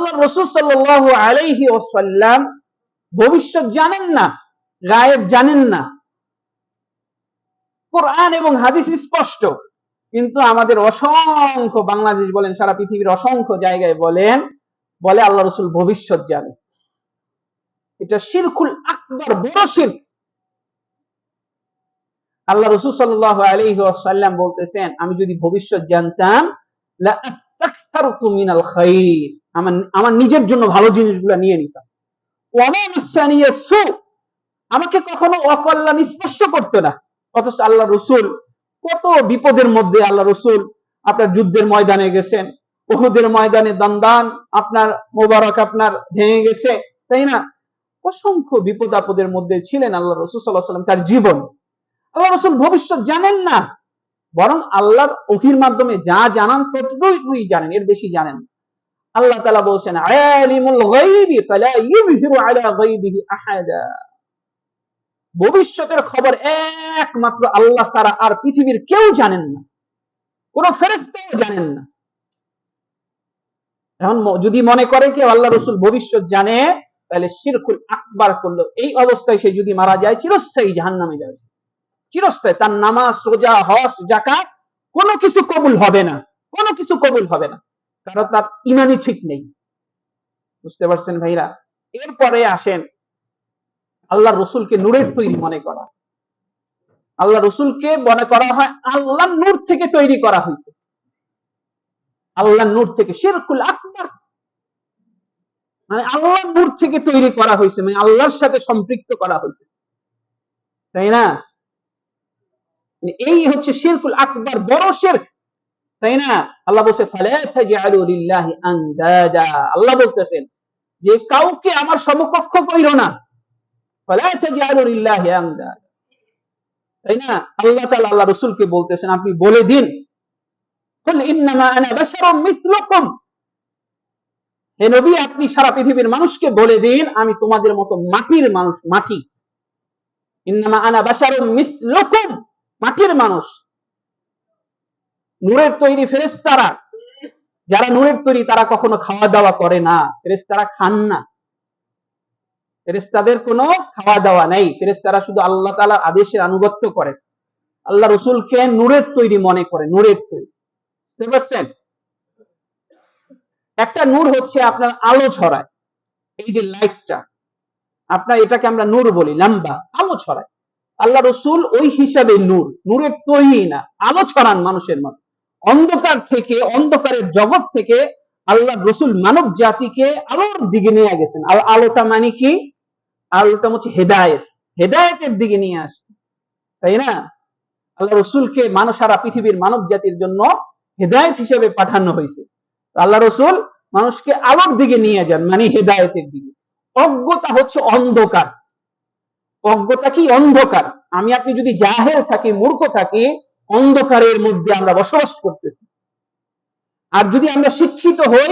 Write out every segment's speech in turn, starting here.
আল্লাহ রাসূল সাল্লাল্লাহু আলাইহি ওয়াসাল্লাম ভবিষ্যৎ জানেন না, গায়েব জানেন না। কোরআন এবং হাদিস স্পষ্ট, কিন্তু আমাদের অসংখ্য, বাংলাদেশ বলেন সারা পৃথিবীর অসংখ্য জায়গায় বলে আল্লাহ রাসূল ভবিষ্যৎ জানেন। এটা শিরকুল আকবার, বড় শিরক। আল্লাহ রাসূল সাল্লাল্লাহু আলাইহি ওয়াসাল্লাম বলতেছেন, আমি যদি ভবিষ্যৎ জানতাম লা আস্তাকসারতু মিনাল খাইর, আমার নিজের জন্য ভালো জিনিসগুলো নিয়ে নিতাম। ওয়া মা মাসানিয়া সু, আমাকে কখনো অকল্যাণ স্পর্শ করতো না। অথচ আল্লাহ রাসূল কত বিপদের মধ্যে, আল্লাহ রাসূল আপনার যুদ্ধের ময়দানে গেছেন, উহুদের ময়দানে দন্দান আপনার মোবারক আপনার ভেঙে গেছে, তাই না? অসংখ্য বিপদ আপদের মধ্যে ছিলেন আল্লাহ রাসূল সাল্লাল্লাহু আলাইহি ওয়াসাল্লাম, তার জীবন। আল্লাহ রাসূল ভবিষ্যৎ জানেন না, বরং আল্লাহর ওহীর মাধ্যমে যা জানান ততটুকুই জানেন, এর বেশি জানেন না। আল্লাহ তাআলা বলেছেন, আলিমুল গায়বি ফালা ইযহিরু আলা গায়বিহি আহাদা, ভবিষ্যতের খবর একমাত্র আল্লাহ ছাড়া আর পৃথিবীর কেউ জানেন না, কোন ফেরেশতাও জানেন না। এখন যদি মনে করে কেউ আল্লাহ রাসূল ভবিষ্যৎ জানে, তাহলে শিরকুল আকবার করলো। এই অবস্থায় সে যদি মারা যায়, চিরস্থায়ী জাহান্নামে যাবে, চিরস্থায়ী। তার নামাজ, রোজা, হজ, যাকাত কোনো কিছু কবুল হবে না, কোনো কিছু কবুল হবে না, কারণ তার ঈমানই ঠিক নেই। বুঝতে পারছেন ভাইরা? এরপরে আসেন আল্লাহ রসুলকে নূরের তৈরি মনে করা। আল্লাহ রসুলকে মনে করা হয় আল্লাহ নূর থেকে তৈরি করা হয়েছে, আল্লাহ নূর থেকে। শিরকুল আকবার, মানে আল্লাহ নূর থেকে তৈরি করা হয়েছে, মানে আল্লাহর সাথে সম্পৃক্ত করা হয়েছে, তাই না? এই হচ্ছে শিরকুল আকবার, বড় শিরক, তাই না? আল্লাহ বলছে ফালা তাজআলু লিল্লাহি আনদাদা, আল্লাহ বলতেছেন যে কাউকে আমার সমকক্ষ কইরো না, ফালা তাজআলু লিল্লাহি আনদাদা, তাই না? আল্লাহ তাআলা আল্লাহ রাসূলকে বলতেছেন, আপনি বলে দিন, কুল ইন্নামা আনা বাশারুম মিসলুকুম, হে নবী আপনি সারা পৃথিবীর মানুষকে বলে দিন, আমি তোমাদের মতো মাটির মানুষ, মাটি। ইন্নামা আনা বাশারুম মিসলুকুম, মাটির মানুষ। নূরের তৈরি ফেরেশতারা, যারা নূরের তৈরি, তারা কখনো খাওয়া দাওয়া করে না, ফেরেশতারা খান না, ফেরেশতাদের কোনো খাওয়া দাওয়া নেই, ফেরেশতারা শুধু আল্লাহ তাআলার আদেশের আনুগত্য করে, আল্লাহ রাসূলকে নূরের তৈরি মনে করে, নূরের তৈরি। বুঝতে পারছেন? একটা নূর হচ্ছে আপনার আলো ছড়ায়, এই যে লাইটটা আপনার, এটাকে আমরা নূর বলি, লম্বা আলো ছড়ায়। আল্লাহ রাসূল ওই হিসাবে নূর, নূরের তৈরি না, আলো ছড়ান মানুষের মধ্যে। অন্ধকার থেকে, অন্ধকারের জগৎ থেকে আল্লাহ রাসূল মানব জাতিকে আলোর দিকে নিয়ে গেছেন। আর আলোটা মানে কি? আলোটা হচ্ছে হেদায়েত, হেদায়েতের দিকে নিয়ে আসছে, তাই না? আল্লাহ রাসূলকে সারা পৃথিবীর মানব জাতির জন্য হেদায়েত হিসেবে পাঠানো হয়েছে। আল্লাহ রাসূল মানুষকে আলোর দিকে নিয়ে যান, মানে হেদায়েতের দিকে। অজ্ঞতা হচ্ছে অন্ধকার, অজ্ঞতা কি? অন্ধকার। আমি আপনি যদি জাহেল থাকি, মূর্খ থাকি, অন্ধকারের মধ্যে আমরা বসবাস করতেছি। আর যদি আমরা শিক্ষিত হই,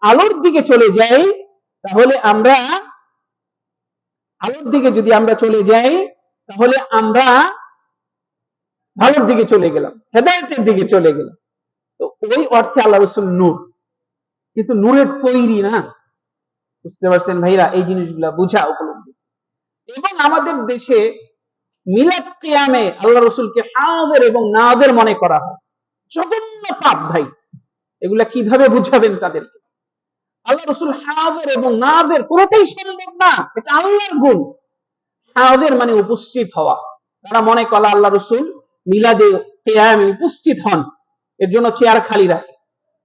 আলোর দিকে চলে যাই, তাহলে আমরা আলোর দিকে যদি আমরা চলে যাই, তাহলে আমরা ভালোর দিকে চলে গেলাম, হেদায়েতের দিকে চলে গেলাম। তো ওই অর্থে আল্লাহ রাসূল নূর, কিন্তু নূরের তৈরি না। বুঝতে পারছেন ভাইরা? এই জিনিসগুলা বুঝা উপলব্ধি। এবং আমাদের দেশে মিলাদ কিয়ামে আল্লাহ রাসূলকে হাজির এবং নাজির মনে করা হয়, জঘন্য পাপ ভাই। এগুলা কিভাবে বুঝাবেন তাদেরকে? আল্লাহ রাসূল হাজির এবং নাজির কোনটাই সম্ভব না, এটা আল্লাহর গুণ। হাজির মানে উপস্থিত হওয়া, তারা মনে করে আল্লাহ রাসূল মিলাদে কিয়ামে উপস্থিত হন, এর জন্য চেয়ার খালি রাখে,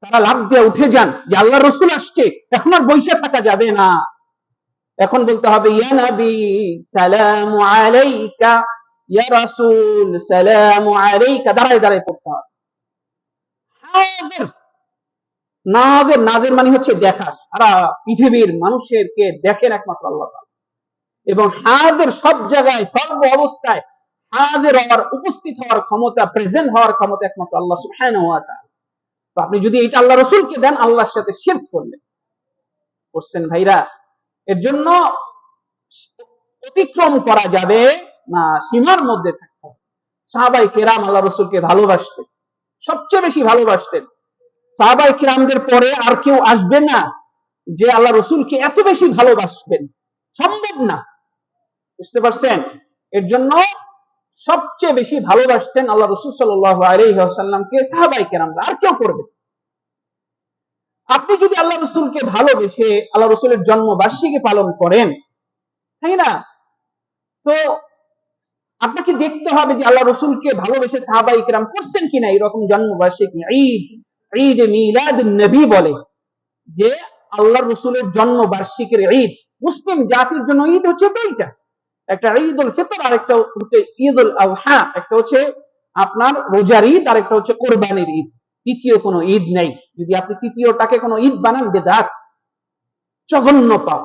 তারা লাফ দিয়ে উঠে যান যে আল্লাহ রাসূল আসছে, এখন আর বসে থাকা যাবে না, এখন বলতে হবে ইয়া নবী সালামু আলাইকা, ইয়া রাসূল সালামু আলাইকা, দাঁড়ায় দাঁড়ায় পড়তে হবে। হাজির নাজির, নাজির মানে হচ্ছে দেখা, সারা পৃথিবীর মানুষেরকে দেখেন একমাত্র আল্লাহ তাআলা। এবং হাজির সব জায়গায়, সর্ব অবস্থায় হাজির হওয়ার, উপস্থিত হওয়ার ক্ষমতা, প্রেজেন্ট হওয়ার ক্ষমতা একমাত্র আল্লাহ সুবহানাহু ওয়া তাআলা। তো আপনি যদি এটা আল্লাহ রাসূলকে দেন, আল্লাহর সাথে শিরক করলেন। বুঝছেন ভাইরা? এর জন্য অতিক্রম করা যাবে না, সীমার মধ্যে থাকতে হবে। সাহাবায়ে কেরাম আল্লাহ রাসূলকে ভালোবাসতেন, সবচেয়ে বেশি ভালোবাসতেন। সাহাবায়ে কেরামদের পরে আর কেউ আসবে না যে আল্লাহ রসুলকে এত বেশি ভালোবাসবেন, সম্ভব না। বুঝতে পারছেন? এর জন্য সবচেয়ে বেশি ভালোবাসতেন আল্লাহ রসুল সাল্লাল্লাহু আলাইহি ওয়াসাল্লামকে সাহাবায়ে কেরামরা, আর কেউ করবে। আপনি যদি আল্লাহ রসুলকে ভালোবেসে আল্লাহ রসুলের জন্মবার্ষিকী পালন করেন, তাই না, তো আপনাকে দেখতে হবে যে আল্লাহ রসুলকে ভালোবেসে সাহাবায়ে কেরাম করছেন কিনা এরকম জন্মবার্ষিকী। ঈদ, ঈদ মিলাদুন নবী বলে যে আল্লাহ রসুলের জন্মবার্ষিকীর ঈদ। মুসলিম জাতির জন্য ঈদ হচ্ছে দুইটা, একটা ঈদুল ফিতর আর একটা হচ্ছে ঈদুল আযহা। একটা হচ্ছে আপনার রোজার ঈদ আর একটা হচ্ছে কোরবানির ঈদ। তৃতীয় কোনো ঈদ নেই। যদি আপনি তৃতীয়টাকে কোনো ঈদ বানান, বেদাত, জঘন্য পাপ।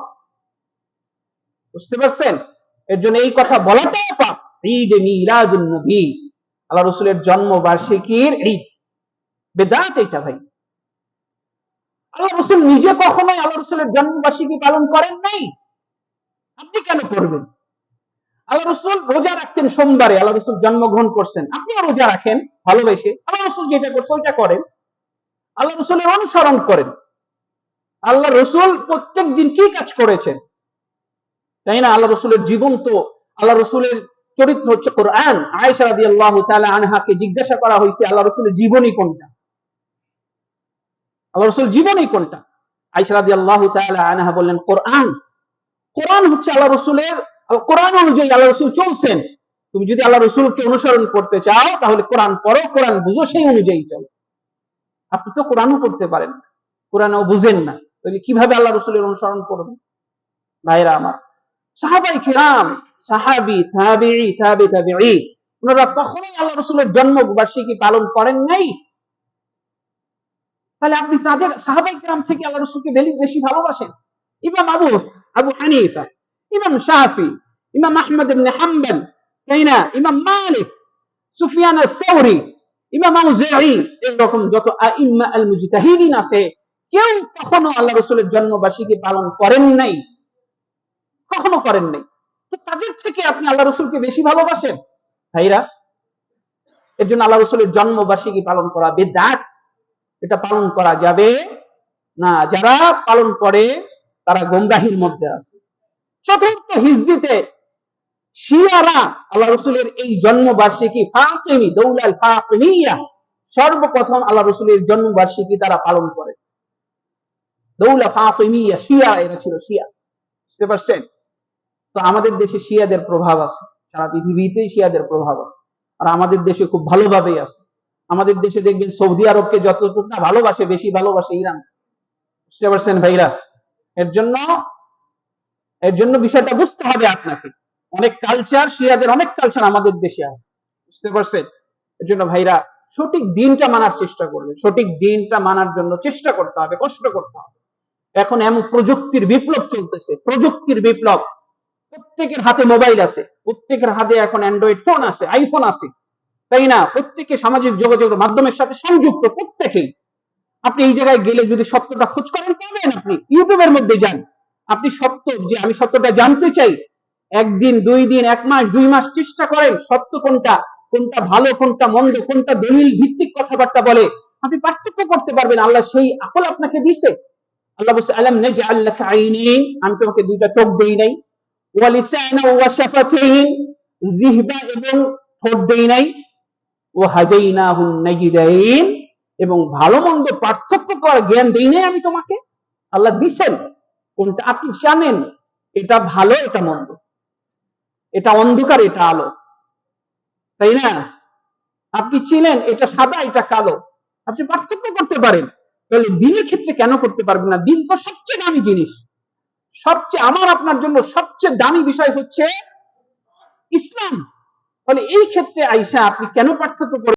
বুঝতে পারছেন? এর জন্য এই কথা বলাটাও পাপ। ঈদ মিলাদুন নবী, আল্লাহ রসুলের জন্মবার্ষিকীর ঈদ, বেদাত এটা ভাই। আল্লাহ রসুল নিজে কখনোই আল্লাহ রসুলের জন্মবার্ষিকী পালন করেন নাই, আপনি কেন করবেন? আল্লাহ রসুল রোজা রাখতেন সোমবারে, আল্লাহ রসুল জন্মগ্রহণ করছেন, আপনিও রোজা রাখেন ভালোবেসে। আল্লাহ রসুল যেটা করছে ওইটা করেন, আল্লাহ রসুলের অনুসরণ করেন। আল্লাহ রসুল প্রত্যেক দিন কি কাজ করেছেন, তাই না? আল্লাহ রসুলের জীবন তো, আল্লাহ রসুলের চরিত্র হচ্ছে কোরআন। আয়েশা রাদিয়াল্লাহু তাআলা আনহাকে জিজ্ঞাসা করা হয়েছে আল্লাহ রসুলের জীবনী কোনটা, আল্লাহ রসুল জীবনী কোনটা? আয়েশা রাদিয়াল্লাহু তাআলা আনহা বললেন কোরআন। কোরআন হচ্ছে আল্লাহ রসুলের, কোরআন অনুযায়ী আল্লাহ রসুল চলছেন। তুমি যদি আল্লাহ রসুলকে অনুসরণ করতে চাও তাহলে কোরআন পড়ো, কোরআন বুঝো, সেই অনুযায়ী চলো। আপনি তো কোরআনও পড়তে পারেন না, কোরআনও বুঝেন না, তাহলে কিভাবে আল্লাহ রসুলের অনুসরণ করবেন? ভাইরা আমার, সাহাবায়ে কেরাম, সাহাবী, তাবিঈ, তাবিঈ তাবিঈ, ওনারা কখনোই আল্লাহ রসুলের জন্মবার্ষিকী পালন করেন নাই। তাহলে আপনি তাদের, সাহাবায়ে কেরাম থেকে আল্লাহ রসুলকে বেশি ভালোবাসেন। ইমাম আবু হানিফা, ইমাম শাফি, ইমাম আহমদ ইবনে হাম্বল, তাই না, ইমাম মালিক, সুফিয়ান আস-সাওরী, ইমাম আউজাঈ, এরকম যত আইম্মা আল মুজতাহিদিন আছে, কেউ কখনো আল্লাহ রসুলের জন্মবার্ষিকী পালন করেন নাই, কখনো করেন নাই। তো তাদের থেকে আপনি আল্লাহ রসুলকে বেশি ভালোবাসেন? ভাইরা, এর জন্য আল্লাহ রসুলের জন্মবার্ষিকী পালন করা বিদআত, এটা পালন করা যাবে না। যারা পালন করে তারা গোমরাহির মধ্যে আছে। চতুর্থ হিজরিতে শিয়ারা আল্লাহ রসুলের এই জন্মবার্ষিকী ফাতিমি, দৌলাল ফাতিমিয়া, সর্বপ্রথম আল্লাহ রসুলের জন্মবার্ষিকী তারা পালন করে। দৌলা ফাতিমিয়া, শিয়া, এরা ছিল শিয়া। বুঝতে পারছেন? তো আমাদের দেশে শিয়াদের প্রভাব আছে, সারা পৃথিবীতেই শিয়াদের প্রভাব আছে, আর আমাদের দেশে খুব ভালোভাবেই আছে। আমাদের দেশে দেখবেন সৌদি আরবকে যতটুকু না ভালোবাসে, বেশি ভালোবাসে ইরান। বুঝতে পারছেন ভাইরা? এর জন্য বিষয়টা বুঝতে হবে আপনাকে। অনেক কালচার, শিয়াদের অনেক কালচার আমাদের দেশে আছে। বুঝতে পারছেন? এর জন্য ভাইরা সঠিক দিনটা মানার চেষ্টা করবেন, সঠিক দিনটা মানার জন্য চেষ্টা করতে হবে, কষ্ট করতে হবে। এখন এমন প্রযুক্তির বিপ্লব চলতেছে, প্রযুক্তির বিপ্লব। প্রত্যেকের হাতে মোবাইল আছে, প্রত্যেকের হাতে এখন অ্যান্ড্রয়েড ফোন আছে, আইফোন আছে, তাই না? প্রত্যেকে সামাজিক যোগাযোগের মাধ্যমের সাথে সংযুক্ত, প্রত্যেকেই। আপনি এই জায়গায় গেলে যদি সত্যটা খোঁজ করেন পাবেন। আপনি ইউটিউবের মধ্যে যান, আপনি সত্য, যে আমি সত্যটা জানতে চাই, একদিন, 2 দিন, 1 মাস, 2 মাস চেষ্টা করেন, সত্য কোনটা, কোনটা ভালো, কোনটা মন্দ, কোনটা দলিল ভিত্তিক কথাবার্তা বলে, আপনি পার্থক্য করতে পারবেন। আল্লাহ সেই আকল আপনাকে দিয়েছে। আল্লাহ বলছে আলাম নাজআল লাকা আইনাইন, আমি তোমাকে 2টা চোখ দেই নাই, ওয়া লিসানা ওয়া শাফাতাইন, জিহবা এবং ঠোঁট দেই নাই, ওয়া হাদাইনাহুন নাজিদাইন, এবং ভালো মন্দ পার্থক্য করার জ্ঞান দেই নাই আমি তোমাকে। আল্লাহ দিছেন, কোনটা আপনি জানেন, এটা ভালো, এটা মন্দ, এটা অন্ধকার, এটা আলো, তাই না? আপনি চিনেন এটা সাদা, এটা কালো, আপনি পার্থক্য করতে পারেন। তাহলে দিনের ক্ষেত্রে কেন করতে পারবেন না? দিন তো সবচেয়ে দামি জিনিস, সবচেয়ে, আমার আপনার জন্য সবচেয়ে দামি বিষয় হচ্ছে ইসলাম। তাহলে এই ক্ষেত্রে আইসা আপনি কেন পার্থক্য